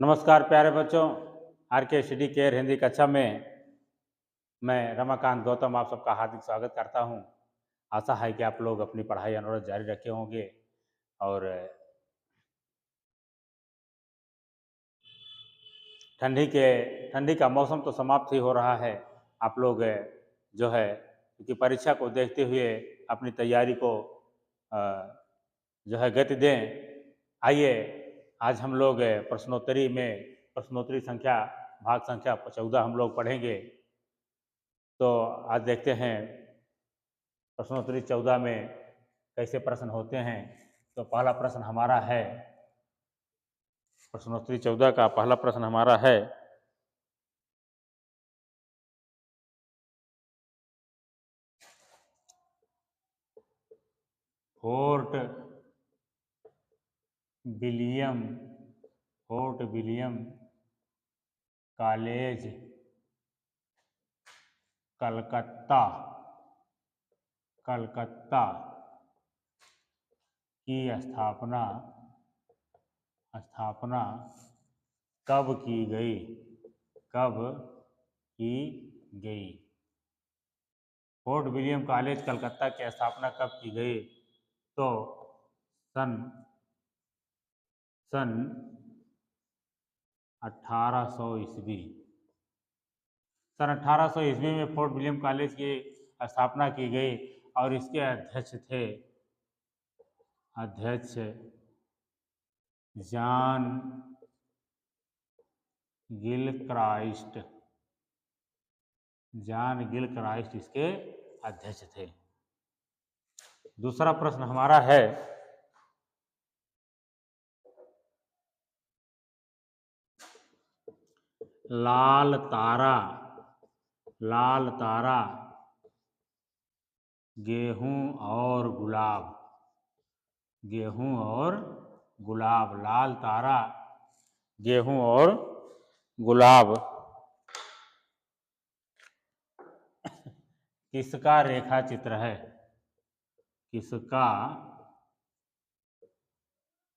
नमस्कार प्यारे बच्चों, आर के स्टडी केयर हिंदी कक्षा में मैं रमाकांत गौतम आप सबका हार्दिक स्वागत करता हूं। आशा है कि आप लोग अपनी पढ़ाई अनवरत जारी रखे होंगे और ठंडी का मौसम तो समाप्त ही हो रहा है। आप लोग जो है क्योंकि परीक्षा को देखते हुए अपनी तैयारी को अ, जो है गति दें। आइए आज हम लोग प्रश्नोत्तरी संख्या भाग संख्या 14 हम लोग पढ़ेंगे। तो आज देखते हैं प्रश्नोत्तरी 14 में कैसे प्रश्न होते हैं। तो पहला प्रश्न हमारा है, प्रश्नोत्तरी 14 का पहला प्रश्न हमारा है, फोर्ट विलियम कॉलेज कलकत्ता की स्थापना कब की गई? फोर्ट विलियम कॉलेज कलकत्ता की स्थापना कब की गई? तो सन 1800 ईस्वी। सन 1800 ईस्वी में फोर्ट विलियम कॉलेज की स्थापना की गई और इसके अध्यक्ष जॉन गिलक्राइस्ट इसके अध्यक्ष थे। दूसरा प्रश्न हमारा है, लाल तारा गेहूं और गुलाब, लाल तारा गेहूं और गुलाब किसका रेखा चित्र है? किसका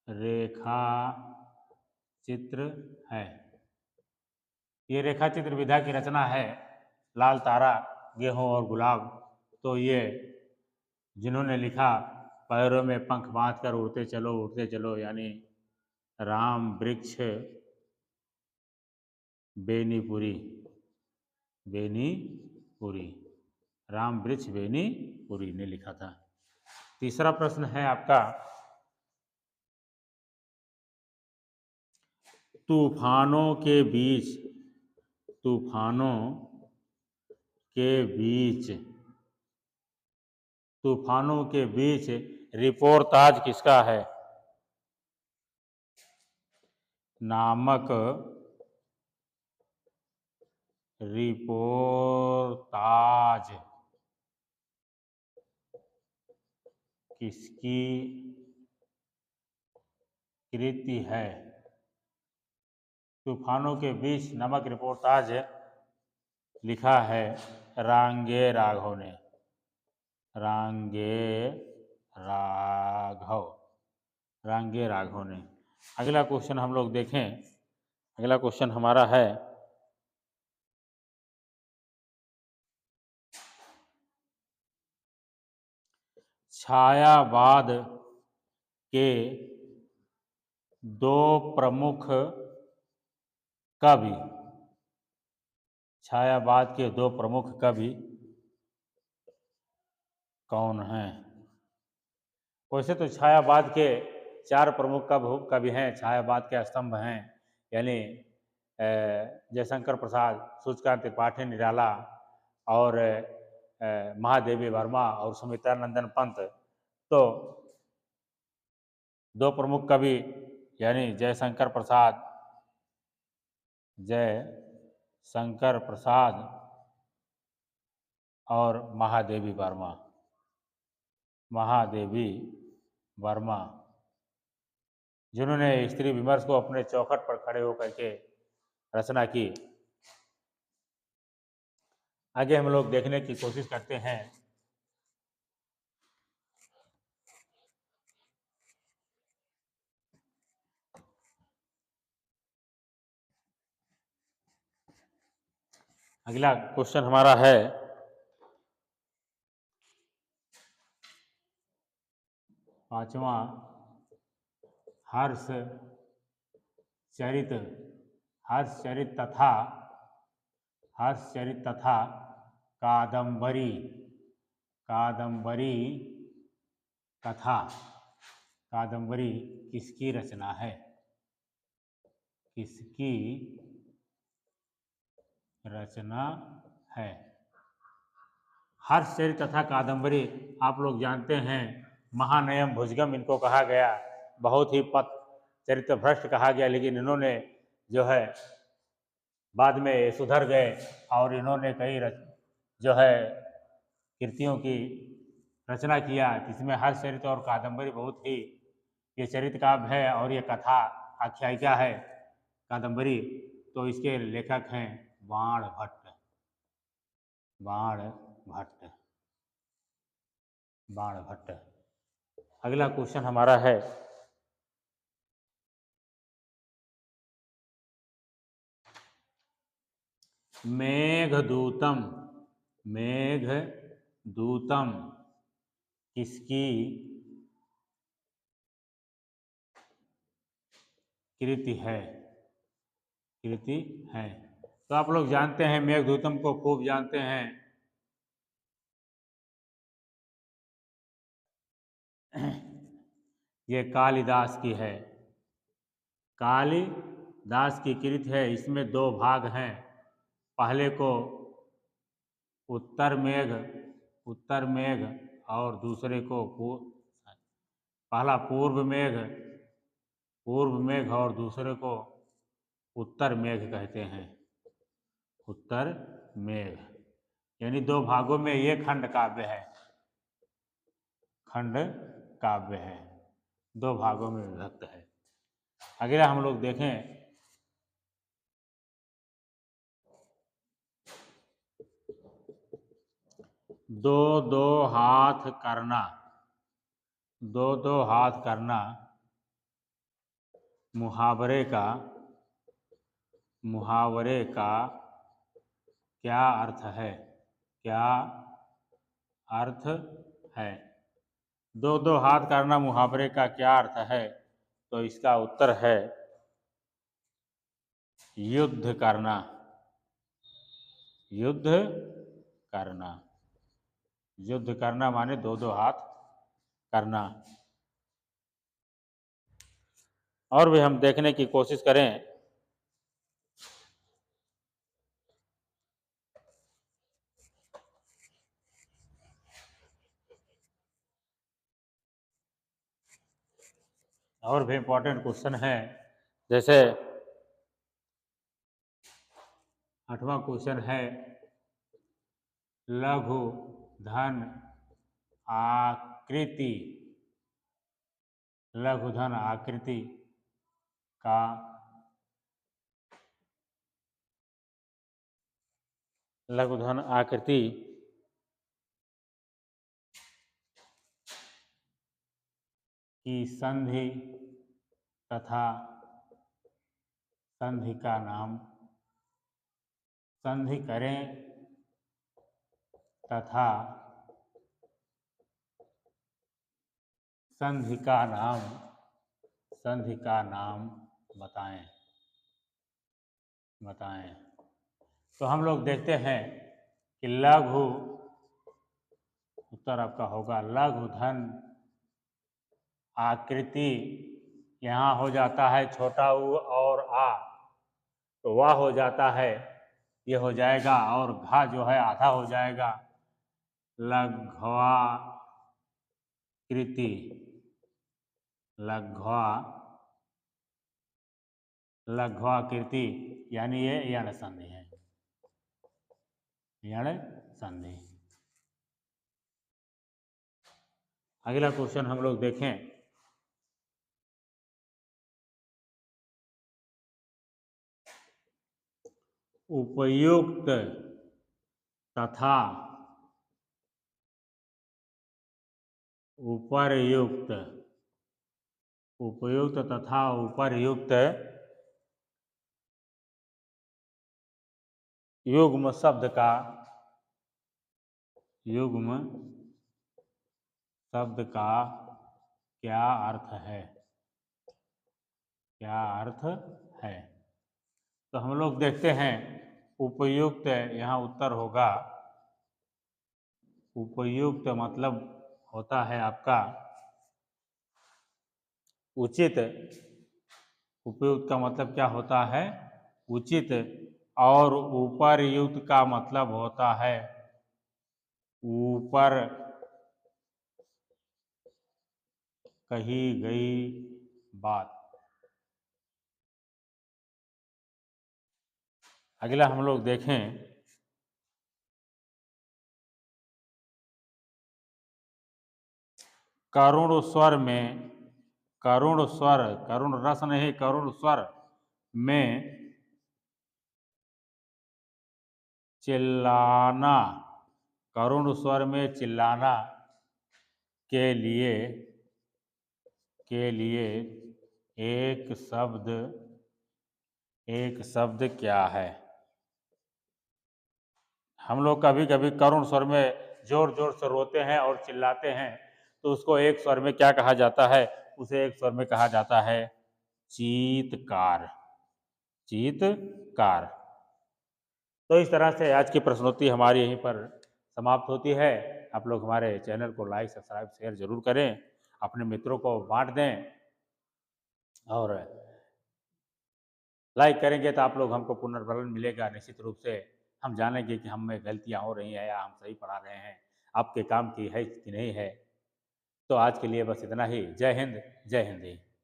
रेखा चित्र है? ये रेखा चित्र विधा की रचना है, लाल तारा गेहूं और गुलाब। तो ये जिन्होंने लिखा, पैरों में पंख बांध कर उड़ते चलो, यानी राम वृक्ष बेनीपुरी, राम वृक्ष बेनीपुरी ने लिखा था। तीसरा प्रश्न है आपका, तूफानों के बीच रिपोर्ताज किसका है? नामक रिपोर्ताज किसकी कृति है? तूफानों के बीच नमक रिपोर्ताज लिखा है रांगे राघव ने। अगला क्वेश्चन हम लोग देखें। अगला क्वेश्चन हमारा है, छायावाद के दो प्रमुख कवि कौन हैं? वैसे तो छायावाद के 4 प्रमुख कवि हैं, छायावाद के स्तंभ हैं, यानी जयशंकर प्रसाद, सूर्यकांत त्रिपाठी निराला और महादेवी वर्मा और सुमित्रानंदन पंत। तो 2 प्रमुख कवि यानी जयशंकर प्रसाद और महादेवी वर्मा, जिन्होंने स्त्री विमर्श को अपने चौखट पर खड़े होकर के रचना की। आगे हम लोग देखने की कोशिश करते हैं, अगला क्वेश्चन हमारा है पांचवा, हर्ष चरित, हर्ष चरित तथा कादम्बरी, कादम्बरी कथा, कादम्बरी किसकी रचना है? किसकी रचना है? हर्षचरित तथा कादम्बरी आप लोग जानते हैं, महानयम भुजगम इनको कहा गया, बहुत ही पथ चरित्र भ्रष्ट कहा गया, लेकिन इन्होंने जो है बाद में सुधर गए और इन्होंने कई जो है कृतियों की रचना किया, जिसमें हर्षचरित और कादम्बरी बहुत ही ये चरित्र काव्य है और ये कथा आख्यायिका है कादम्बरी। तो इसके लेखक हैं बाण भट्ट, बाण भट्ट, बाण भट्ट। अगला क्वेश्चन हमारा है मेघदूतम, मेघदूतम किसकी कृति है? कृति है। तो आप लोग जानते हैं, मेघदूतम को खूब जानते हैं, ये कालिदास की है, कालिदास की कृति है। इसमें दो भाग हैं, पहले को उत्तर मेघ और दूसरे को पहला पूर्व मेघ और दूसरे को उत्तर मेघ कहते हैं, उत्तर मेघ। यानी दो भागों में ये खंड काव्य है, खंड काव्य है, दो भागों में विभक्त है। अगला हम लोग देखें दो दो हाथ करना, दो दो हाथ करना मुहावरे का क्या अर्थ है? क्या अर्थ है? दो दो हाथ करना मुहावरे का क्या अर्थ है? तो इसका उत्तर है युद्ध करना, युद्ध करना, युद्ध करना माने दो दो हाथ करना। और भी हम देखने की कोशिश करें, और भी इम्पोर्टेंट क्वेश्चन है, जैसे 8वां क्वेश्चन है लघु धन आकृति, लघु धन आकृति का लघु धन आकृति की संधि तथा संधि का नाम, संधि करें तथा संधि का नाम, संधि का नाम बताएं, बताएं। तो हम लोग देखते हैं कि लघु, उत्तर आपका होगा लघु धन आकृति, यहाँ हो जाता है छोटा ऊ और आ, तो वाह हो जाता है, ये हो जाएगा, और घा जो है आधा हो जाएगा, लघ्वा कृति, लघ्वा, लघ्वा कृति, यानी ये यण संधि है, यण संधि। अगला क्वेश्चन हम लोग देखें, उपयुक्त तथा उपर्युक्त, उपयुक्त तथा उपर्युक्त युग्म शब्द का युग्म शब्द का क्या अर्थ है? क्या अर्थ है? तो हम लोग देखते हैं उपयुक्त, यहाँ उत्तर होगा उपयुक्त मतलब होता है आपका उचित। उपयुक्त का मतलब क्या होता है? उचित। और उपरयुक्त का मतलब होता है ऊपर कही गई बात। अगला हम लोग देखें करुण स्वर में, करुण स्वर, करुण रस नहीं, करुण स्वर में चिल्लाना, करुण स्वर में चिल्लाना के लिए एक शब्द क्या है? हम लोग कभी कभी करुण स्वर में जोर जोर से रोते हैं और चिल्लाते हैं, तो उसको एक स्वर में क्या कहा जाता है? उसे एक स्वर में कहा जाता है चीत्कार। चीत्कार। तो इस तरह से आज की प्रश्नोत्तरी हमारी यहीं पर समाप्त होती है। आप लोग हमारे चैनल को लाइक, सब्सक्राइब, शेयर जरूर करें, अपने मित्रों को बांट दें, और लाइक करेंगे तो आप लोग हमको पुनर्बलन मिलेगा। निश्चित रूप से हम जानेंगे कि हम में गलतियां हो रही हैं या हम सही पढ़ा रहे हैं, आपके काम की है कि नहीं है। तो आज के लिए बस इतना ही। जय हिंद, जय हिंद।